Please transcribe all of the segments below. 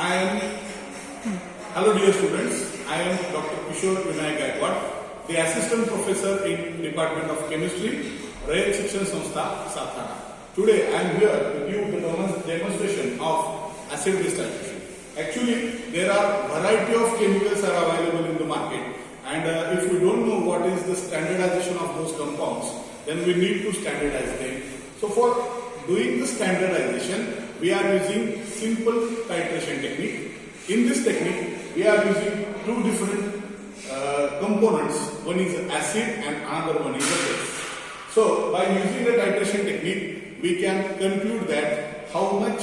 I am, hello dear students, I am Dr. Kishore Vinay Gaikwad, the Assistant Professor in Department of Chemistry, Rayat Shikshan Samstha, Satara. Today I am here to give the demonstration of acid-base titration. Actually, there are variety of chemicals are available in the market, and if we don't know what is the standardization of those compounds, then we need to standardize them. So for doing the standardization, we are using simple titration technique. In this technique, we are using two different components. One is acid and another one is a base. So by using the titration technique, we can conclude that how much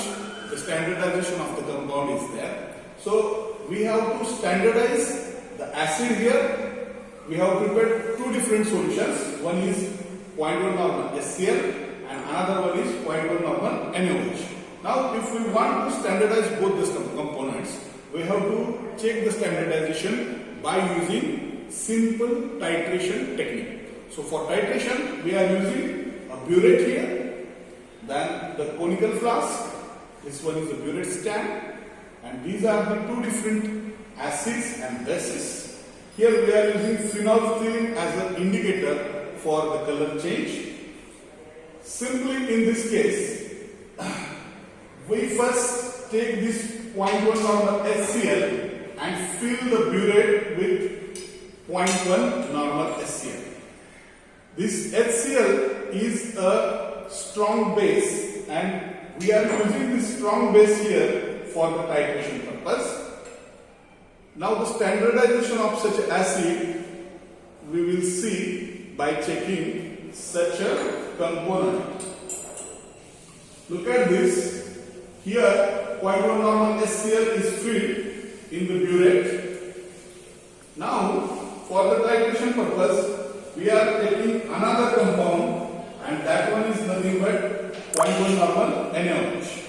the standardization of the compound is there. So we have to standardize the acid here. We have prepared two different solutions. One is 0.1 normal HCl and another one is 0.1 normal NaOH. Now if we want to standardize both these components, we have to check the standardization by using simple titration technique. So for titration, we are using a burette here, then the conical flask, this one is a burette stand, and these are the two different acids and bases. Here we are using phenolphthalein as an indicator for the color change. Simply in this case, we first take this 0.1 normal HCl and fill the burette with 0.1 normal HCl. This HCl is a strong base and we are using this strong base here for the titration purpose. Now the standardization of such acid we will see by checking such a component. Look at this. Here 0.1 normal HCl is filled in the burette. Now for the titration purpose, we are taking another compound and that one is nothing but 0.1 normal NaOH.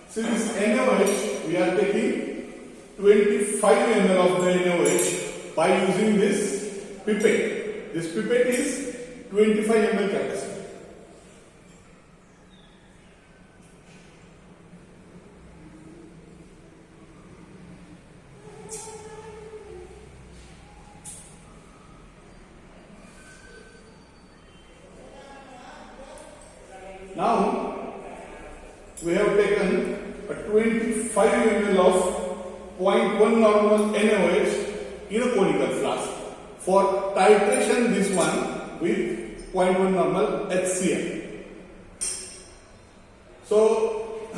See this NaOH, we are taking 25 ml of the NaOH by using this pipette. This pipette is 25 ml capacity. Now we have taken a 25 ml of 0.1 normal NaOH in a conical flask. For titration, this one with 0.1 normal HCl. So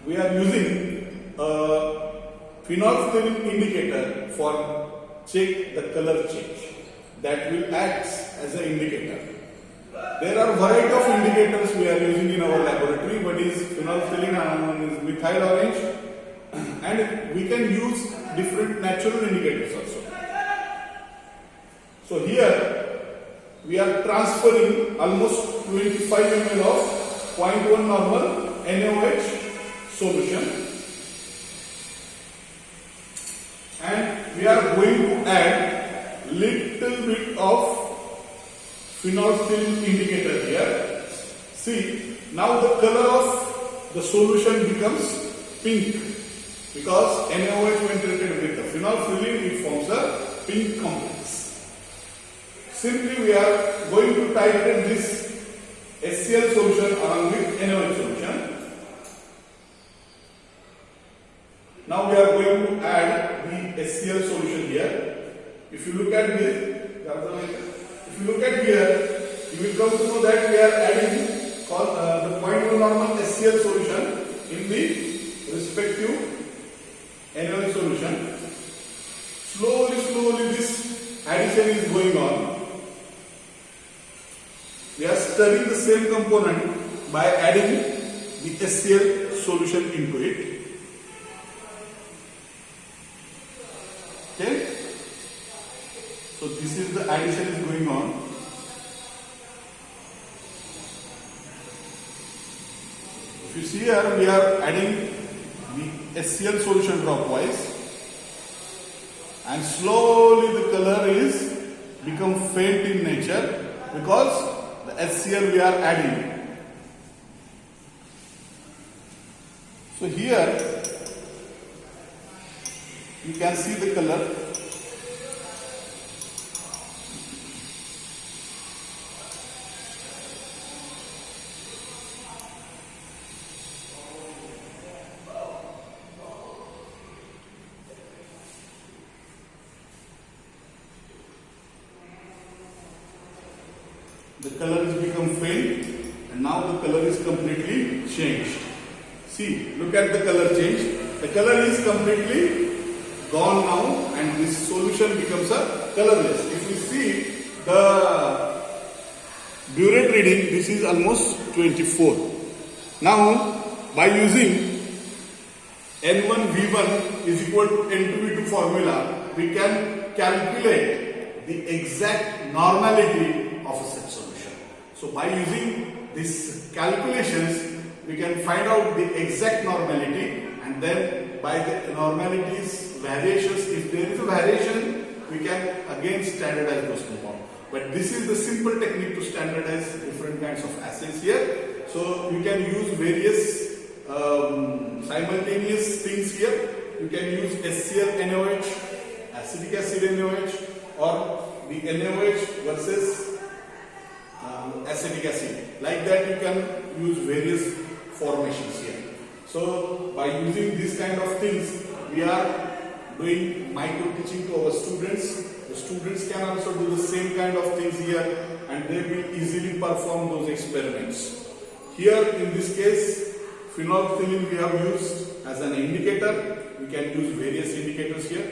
we are using a phenolphthalein indicator for check the color change. That will act as an indicator. There are variety of indicators we are using in our laboratory. One is phenolphthalein and one is methyl orange, and we can use different natural indicators also. So here we are transferring almost 25 ml of 0.1 normal NaOH solution, and we are going to add little bit of phenolphthalein indicator here. See, now the color of the solution becomes pink because NaOH when treated with the phenolphthalein, it forms a pink complex. Simply we are going to titrate this HCl solution along with NaOH solution. Now we are going to add the HCl solution here. If you look at this, if you look at here, you will come to know that we are adding the 0.1 normal HCl solution in the respective NaOH solution. Slowly this addition is going on. We are stirring the same component by adding the HCl solution into it. Okay? So this is the addition is going on. If you see here, we are adding the HCl solution dropwise, and slowly the color is become faint in nature because the HCl we are adding. So here you can see the color. The color has become faint and now the color is completely changed. See, look at the color change. The color is completely gone now and this solution becomes a colorless. If you see the burette reading, this is almost 24. Now, by using N1V1 is equal to N2V2 formula, we can calculate the exact normality of a such solution. So by using these calculations, we can find out the exact normality, and then by the normalities variations, if there is a variation, we can again standardize those compounds. But this is the simple technique to standardize different kinds of acids here. So you can use various simultaneous things here. You can use HCl NaOH, acetic acid NaOH, or the NaOH versus acetic acid. Like that you can use various formations here. So by using these kind of things, we are doing micro teaching to our students. The students can also do the same kind of things here and they will easily perform those experiments. Here in this case, phenolphthalein we have used as an indicator. We can use various indicators here.